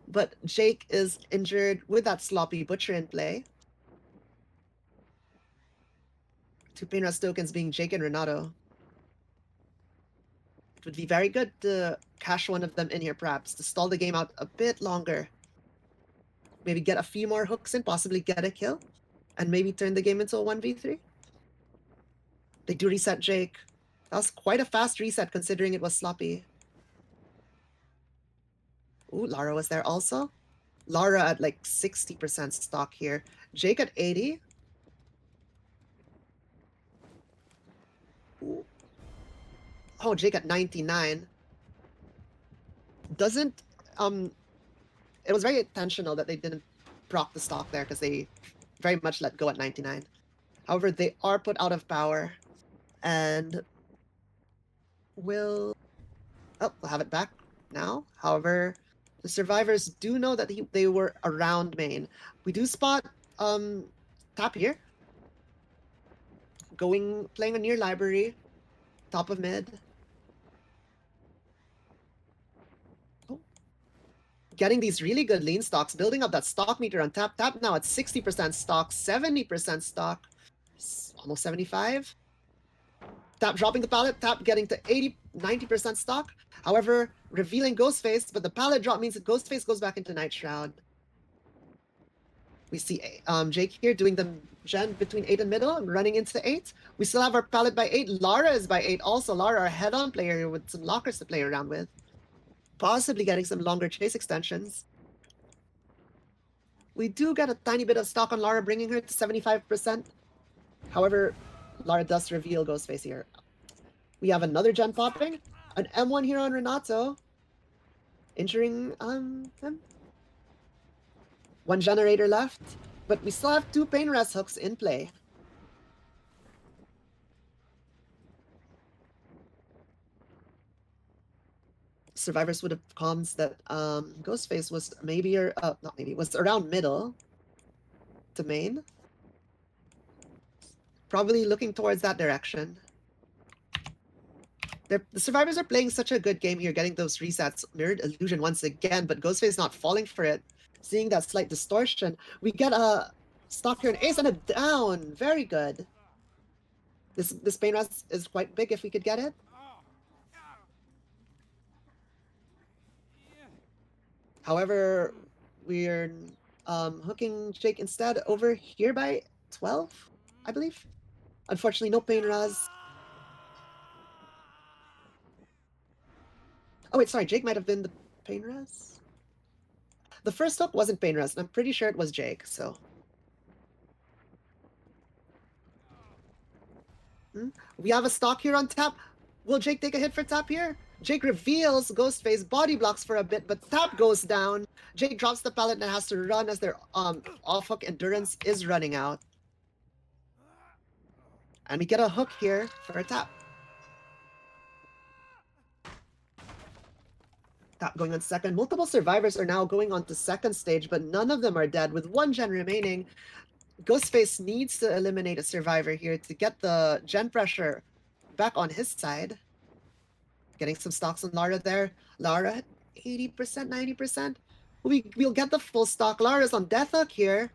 But Jake is injured with that sloppy butcher in play. 2 pain rest tokens being Jake and Renato. It would be very good to cash one of them in here, perhaps, to stall the game out a bit longer. Maybe get a few more hooks in, possibly get a kill, and maybe turn the game into a 1v3. They do reset Jake. That was quite a fast reset considering it was sloppy. Ooh, Lara was there also. Lara at like 60% stock here. Jake at 80. Ooh. Oh, Jake at 99. Doesn't it was very intentional that they didn't proc the stock there because they very much let go at 99. However, they are put out of power and will we'll have it back now. However, the survivors do know that they were around main. We do spot Tap here. Playing a near library, top of mid. Getting these really good lean stocks, building up that stock meter on Tap. Tap now at 60% stock, 70% stock, almost 75. Tap dropping the pallet, Tap getting to 80, 90% stock. However, revealing Ghostface, but the pallet drop means that Ghostface goes back into Night Shroud. We see Jake here doing the gen between 8 and middle and running into 8. We still have our pallet by 8. Lara is by 8 also. Lara, our head-on player here with some lockers to play around with. Possibly getting some longer chase extensions. We do get a tiny bit of stock on Lara, bringing her to 75%. However, Lara does reveal Ghostface here. We have another gen popping. An M1 here on Renato. Injuring him. 1 generator left. But we still have 2 pain rest hooks in play. Survivors would have comms that Ghostface was maybe, or not maybe, was around middle to main. Probably looking towards that direction. The survivors are playing such a good game here, getting those resets. Mirrored illusion once again, but Ghostface not falling for it. Seeing that slight distortion. We get a stock here, an ace and a down. Very good. This pain rest is quite big if we could get it. However, we're hooking Jake instead over here by 12, I believe. Unfortunately, no pain res. Oh wait, sorry, Jake might have been the pain res. The first hook wasn't pain res, and I'm pretty sure it was Jake, so. We have a stock here on Tap. Will Jake take a hit for Tap here? Jake reveals Ghostface, body blocks for a bit, but Tap goes down. Jake drops the pallet and has to run as their off-hook endurance is running out. And we get a hook here for a Tap. Tap going on second. Multiple survivors are now going on to second stage, but none of them are dead. With 1 gen remaining, Ghostface needs to eliminate a survivor here to get the gen pressure back on his side. Getting some stocks on Lara there. Lara at 80%, 90%. We'll get the full stock. Lara's on death hook here.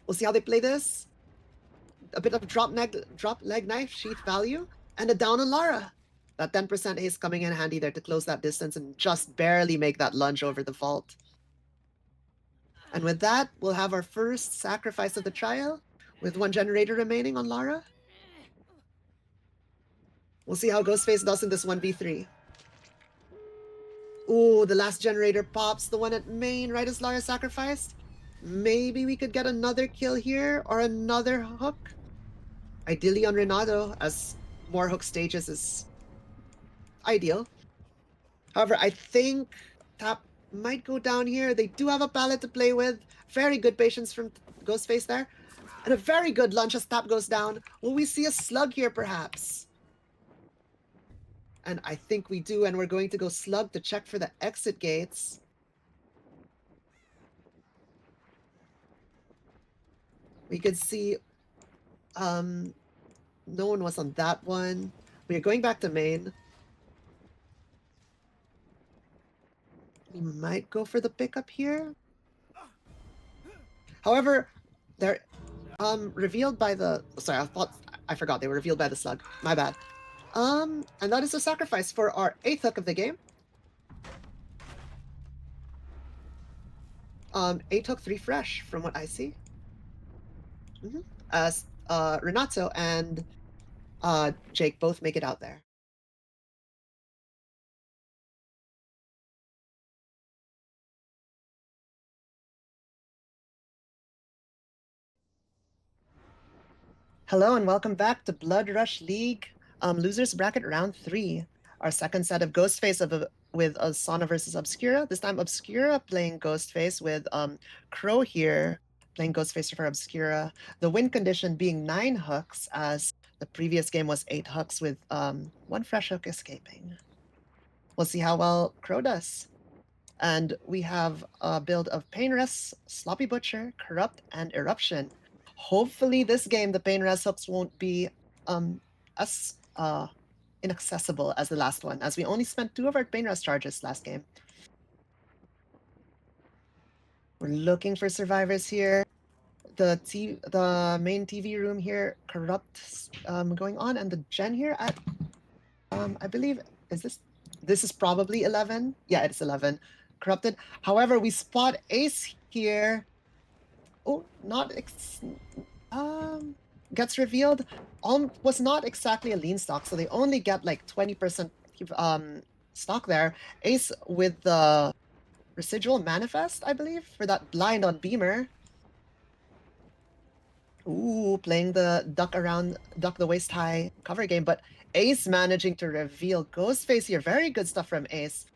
We'll see how they play this. a bit of drop leg knife sheath value, and a down on Lara. That 10% haste coming in handy there to close that distance and just barely make that lunge over the vault. And with that, we'll have our first sacrifice of the trial, with one generator remaining on Lara. We'll see how Ghostface does in this 1v3. Ooh, the last generator pops, the one at main, right as Lara sacrificed. Maybe we could get another kill here, or another hook. Ideally on Renato, as more hook stages is ideal. However, I think Tap might go down here. They do have a pallet to play with. Very good patience from Ghostface there. And a very good lunge as Tap goes down. Will we see a slug here, perhaps? And I think we do, and we're going to go slug to check for the exit gates. We could see no one was on that one. We are going back to main. We might go for the pickup here. However, they're revealed by the... Sorry, I forgot they were revealed by the slug. My bad. And that is a sacrifice for our 8th hook of the game. 8 hook, 3 fresh, from what I see. As Renato and Jake both make it out there. Hello and welcome back to Blood Rush League Losers Bracket Round 3. Our second set of Ghostface with Sauna versus Obscura. This time Obscura playing Ghostface with Crow here playing Ghostface for Obscura. The win condition being 9 hooks, as the previous game was 8 hooks with 1 fresh hook escaping. We'll see how well Crow does. And we have a build of Painrest, Sloppy Butcher, Corrupt, and Eruption. Hopefully this game, the Painrest hooks won't be as inaccessible as the last one, as we only spent 2 of our Painrest charges last game. We're looking for survivors here. The main TV room here, Corrupt going on, and the gen here at, I believe, this is probably 11? Yeah, it's 11. Corrupted. However, we spot Ace here. Oh, gets revealed. Was not exactly a lean stock, so they only get like 20% stock there. Ace with the residual manifest, I believe, for that blind on Beamer. Ooh, playing the duck the waist high cover game, but Ace managing to reveal Ghostface here. Very good stuff from Ace.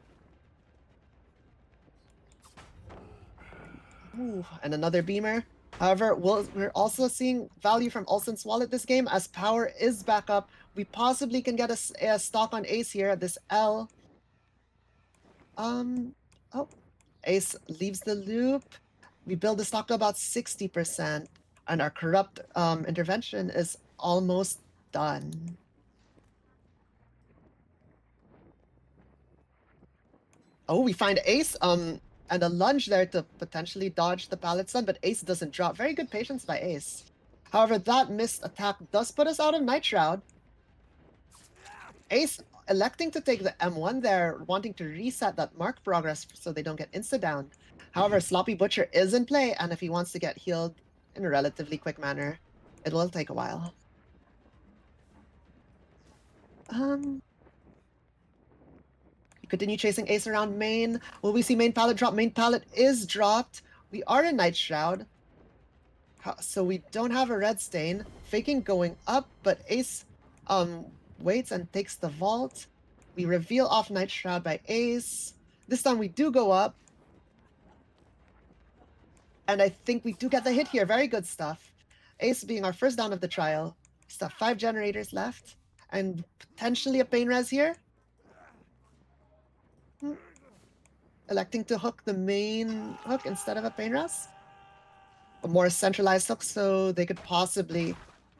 Ooh, and another Beamer. However, we're also seeing value from Olsen's wallet this game, as power is back up. We possibly can get a stock on Ace here. This L. Oh, Ace leaves the loop. We build the stock to about 60%, and our Corrupt intervention is almost done. Oh, we find Ace and a lunge there to potentially dodge the pallet stun, but Ace doesn't drop. Very good patience by Ace. However, that missed attack does put us out of Night Shroud. Ace electing to take the M1 there, wanting to reset that mark progress so they don't get insta-downed. However, Sloppy Butcher is in play, and if he wants to get healed in a relatively quick manner, it will take a while. Continue chasing Ace around main. Will we see main pallet drop? Main pallet is dropped. We are in Night Shroud, so we don't have a red stain. Faking going up, but Ace waits and takes the vault. We reveal off Night Shroud by Ace. This time we do go up. And I think we do get the hit here. Very good stuff. Ace being our first down of the trial. Still have 5 generators left. And potentially a pain res here. Electing to hook the main hook instead of a pain res. A more centralized hook, so they could possibly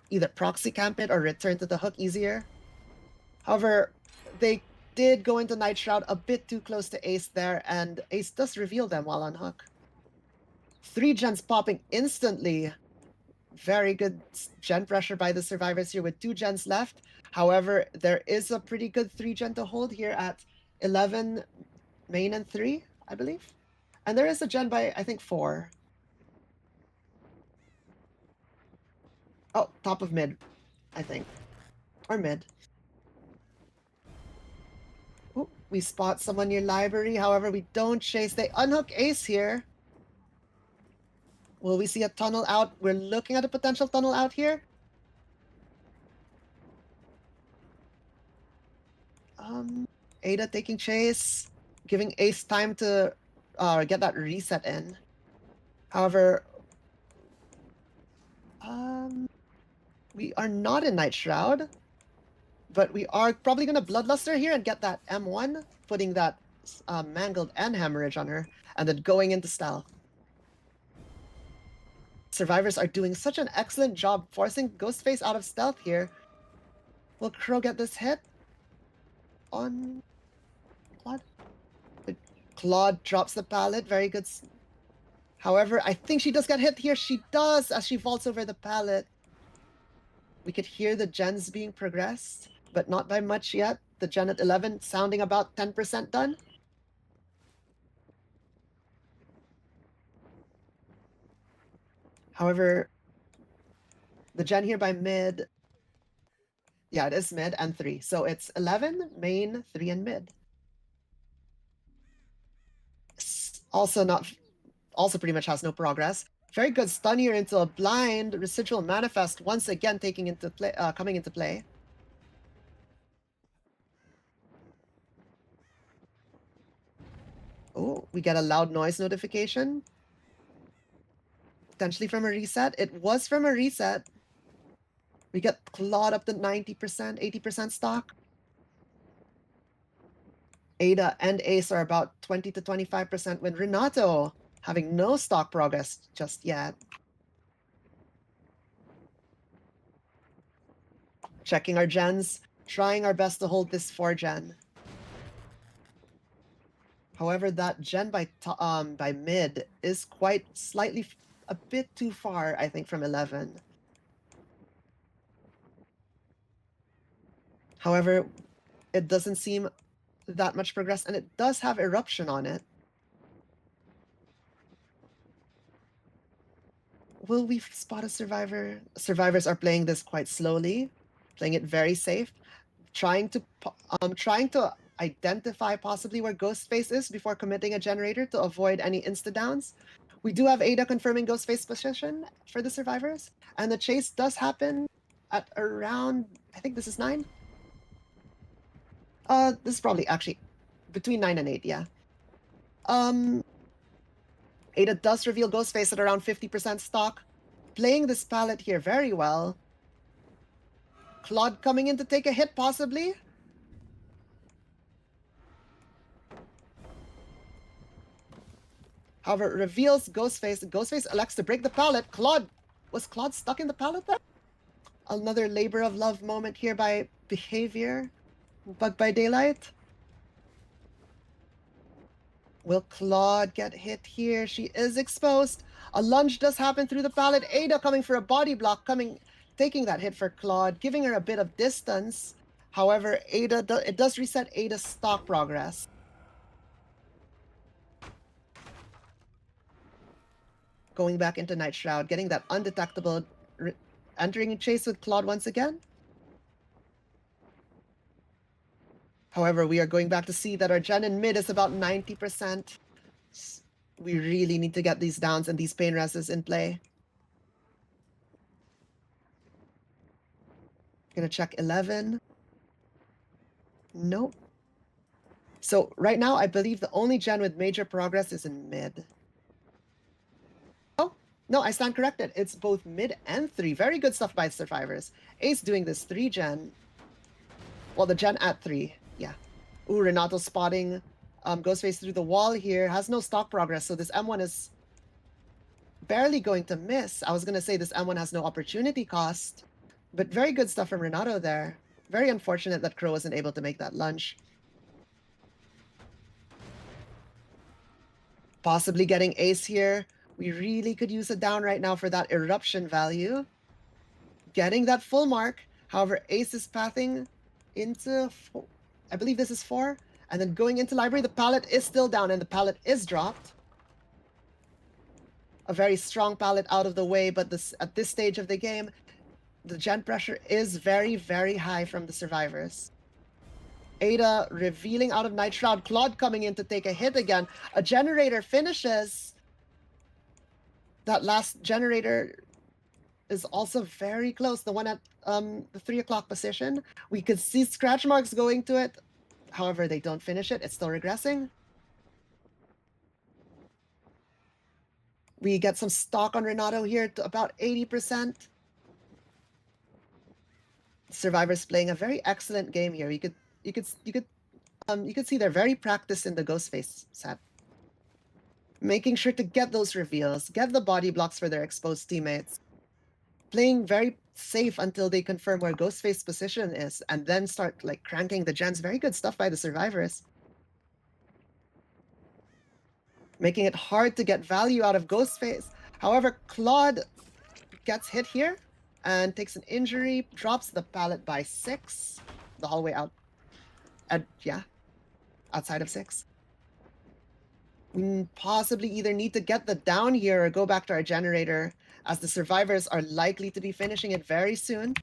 either proxy camp it or return to the hook easier. However, they did go into Night Shroud a bit too close to Ace there, and Ace does reveal them while on hook. 3 gens popping instantly. Very good gen pressure by the survivors here with 2 gens left. However, there is a pretty good 3 gen to hold here at 11 main and 3, I believe. And there is a gen by, I think, 4. Oh, top of mid, I think. Or mid. Ooh, we spot someone near library. However, we don't chase. They unhook ace here. Will we see a tunnel out? We're looking at a potential tunnel out here. Ada taking chase, giving ace time to get that reset in. However, we are not in Night Shroud, but we are probably going to Bloodluster here and get that M1, putting that Mangled and Hemorrhage on her, and then going into stealth. Survivors are doing such an excellent job forcing Ghostface out of stealth here. Will Crow get this hit on Claude? Claude drops the pallet. Very good. However, I think she does get hit here. She does as she vaults over the pallet. We could hear the gens being progressed, but not by much yet. The gen at 11 sounding about 10% done. However, the gen here by mid, yeah, it is mid and 3. So it's 11, main, 3, and mid. Also pretty much has no progress. Very good stun here into a blind residual manifest once again coming into play. Oh, we get a loud noise notification. Potentially from a reset. It was from a reset. We get clawed up to 90%, 80% stock. Ada and Ace are about 20 to 25%, with Renato having no stock progress just yet. Checking our gens, trying our best to hold this 4 gen. However, that gen by mid is quite slightly a bit too far, I think, from 11. However, it doesn't seem that much progress, and it does have eruption on it. Will we spot a survivor? Survivors are playing this quite slowly, playing it very safe, trying to identify possibly where Ghostface is before committing a generator to avoid any insta-downs. We do have Ada confirming Ghostface position for the survivors, and the chase does happen at around, I think this is 9. This is probably actually between 9 and 8, yeah. Ada does reveal Ghostface at around 50% stock, playing this palette here very well. Claude coming in to take a hit, possibly. However, reveals Ghostface. Ghostface elects to break the pallet. Was Claude stuck in the pallet there? Another labor of love moment here by Behavior. Bug by Daylight. Will Claude get hit here? She is exposed. A lunge does happen through the pallet. Ada coming for a body block, taking that hit for Claude, giving her a bit of distance. However, it does reset Ada's stock progress. Going back into Night Shroud, getting that undetectable, entering a chase with Claude once again. However, we are going back to see that our gen in mid is about 90%. We really need to get these downs and these pain reses in play. Gonna check 11. Nope. So right now, I believe the only gen with major progress is in mid. Oh, no, I stand corrected. It's both mid and 3. Very good stuff by survivors. Ace doing this 3 gen. Well, the gen at 3. Yeah. Ooh, Renato spotting Ghostface through the wall here. Has no stock progress, so this M1 is barely going to miss. I was going to say this M1 has no opportunity cost, but very good stuff from Renato there. Very unfortunate that Crow wasn't able to make that lunge. Possibly getting Ace here. We really could use a down right now for that eruption value. Getting that full mark. However, Ace is pathing into four. I believe this is 4. And then going into library, the pallet is still down and the pallet is dropped. A very strong pallet out of the way, but at this stage of the game, the gen pressure is very, very high from the survivors. Ada revealing out of Night Shroud. Claude coming in to take a hit again. A generator finishes. That last generator is also very close. The one at the 3 o'clock position. We could see scratch marks going to it. However, they don't finish it. It's still regressing. We get some stock on Renato here to about 80%. Survivors playing a very excellent game here. You could see they're very practiced in the Ghostface set. Making sure to get those reveals, get the body blocks for their exposed teammates. Playing very safe until they confirm where Ghostface's position is, and then start like cranking the gens. Very good stuff by the survivors. Making it hard to get value out of Ghostface. However, Claude gets hit here and takes an injury, drops the pallet by 6. The hallway out. Yeah, outside of 6. We possibly either need to get the down here or go back to our generator, as the survivors are likely to be finishing it very soon.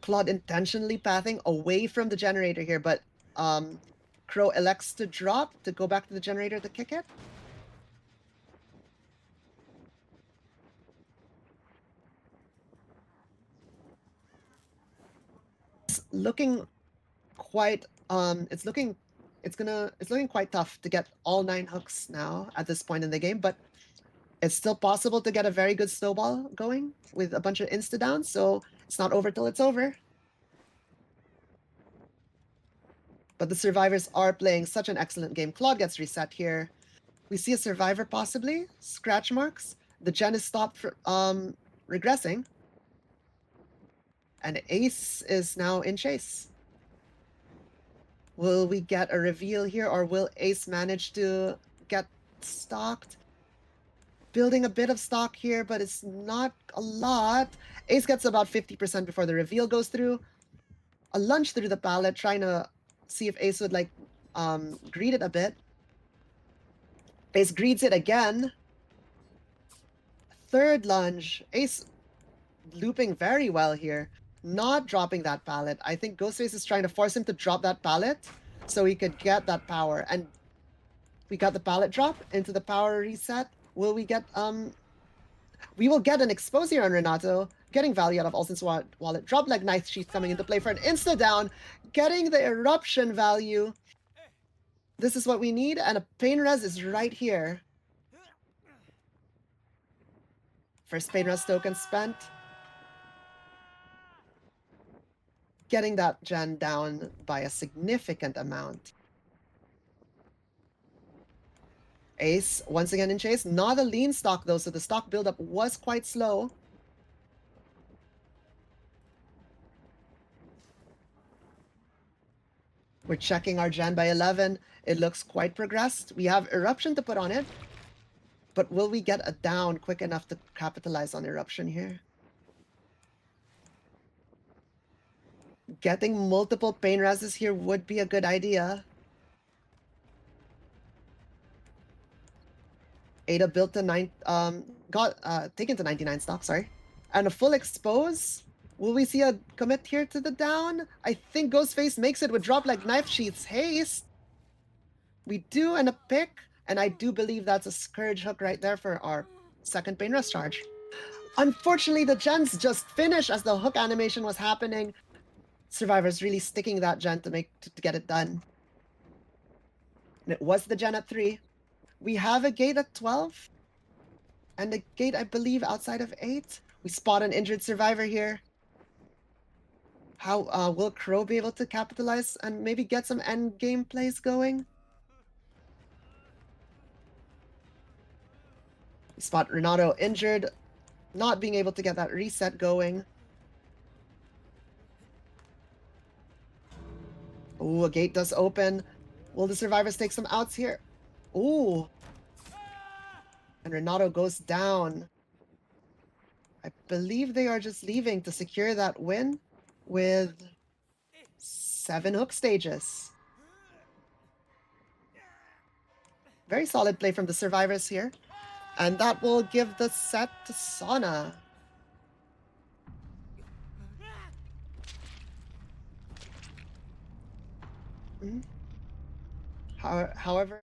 Claude intentionally pathing away from the generator here, but Crow elects to drop to go back to the generator to kick it. It's looking quite it's looking quite tough to get all 9 hooks now at this point in the game, but it's still possible to get a very good snowball going with a bunch of insta-downs, so it's not over till it's over. But the survivors are playing such an excellent game. Claude gets reset here. We see a survivor possibly. Scratch marks. The gen is stopped for regressing. And Ace is now in chase. Will we get a reveal here, or will Ace manage to get stocked? Building a bit of stock here, but it's not a lot. Ace gets about 50% before the reveal goes through. A lunge through the pallet, trying to see if Ace would like greed it a bit. Ace greets it again. Third lunge. Ace looping very well here. Not dropping that pallet. I think Ghostface is trying to force him to drop that pallet so he could get that power. And we got the pallet drop into the power reset. Will we get we will get an expose here on Renato, getting value out of Olsen's wallet. Drop leg knife sheath coming into play for an insta down, getting the eruption value. This is what we need, and a pain res is right here. First pain res token spent. Getting that gen down by a significant amount. Ace, once again in chase. Not a lean stock, though, so the stock buildup was quite slow. We're checking our gen by 11. It looks quite progressed. We have Eruption to put on it. But will we get a down quick enough to capitalize on Eruption here? Getting multiple pain reses here would be a good idea. Ada built to taken to 99 stock, sorry. And a full expose. Will we see a commit here to the down? I think Ghostface makes it with drop like knife sheaths. Haste. We do, and a pick. And I do believe that's a Scourge hook right there for our second pain rest charge. Unfortunately, the gens just finished as the hook animation was happening. Survivors really sticking that gen to get it done. And it was the gen at 3. We have a gate at 12. And a gate, I believe, outside of 8. We spot an injured survivor here. How will Crow be able to capitalize and maybe get some end game plays going? We spot Renato injured, not being able to get that reset going. Ooh, a gate does open. Will the survivors take some outs here? Ooh. And Renato goes down. I believe they are just leaving to secure that win with 7 hook stages. Very solid play from the survivors here. And that will give the set to Sauna. Mhm. However,